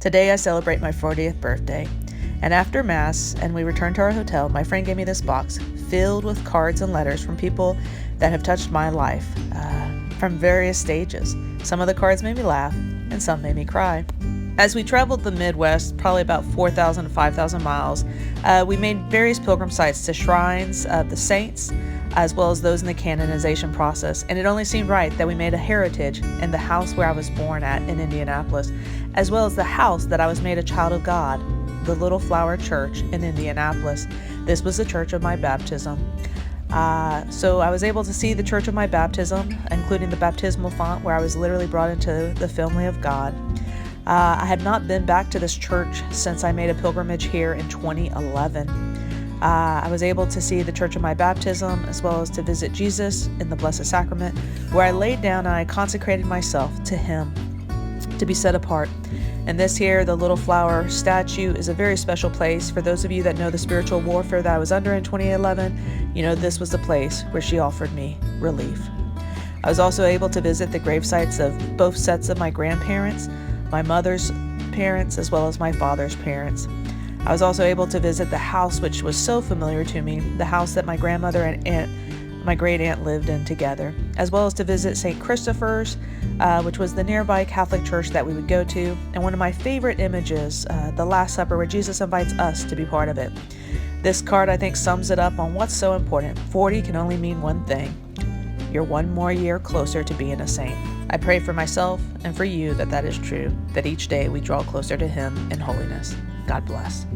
Today I celebrate my 40th birthday. And after Mass and we returned to our hotel, my friend gave me this box filled with cards and letters from people that have touched my life from various stages. Some of the cards made me laugh and some made me cry. As we traveled the Midwest, probably about 4,000 to 5,000 miles, we made various pilgrim sites to shrines of the saints, as well as those in the canonization process. And it only seemed right that we made a heritage in the house where I was born at in Indianapolis, as well as the house that I was made a child of God, the Little Flower Church in Indianapolis. This was the church of my baptism. So I was able to see the church of my baptism, including the baptismal font where I was literally brought into the family of God. I had not been back to this church since I made a pilgrimage here in 2011. I was able to see the church of my baptism, as well as to visit Jesus in the Blessed Sacrament, where I laid down and I consecrated myself to Him to be set apart. And this here, the Little Flower statue, is a very special place. For those of you that know the spiritual warfare that I was under in 2011, you know this was the place where she offered me relief. I was also able to visit the grave sites of both sets of my grandparents, my mother's parents, as well as my father's parents. I was also able to visit the house which was so familiar to me, the house that my grandmother and my great aunt lived in together, as well as to visit St. Christopher's, which was the nearby Catholic church that we would go to, and one of my favorite images, the Last Supper, where Jesus invites us to be part of it. This card, I think, sums it up on what's so important. 40 can only mean one thing. You're one more year closer to being a saint. I pray for myself and for you that is true, that each day we draw closer to Him in holiness. God bless.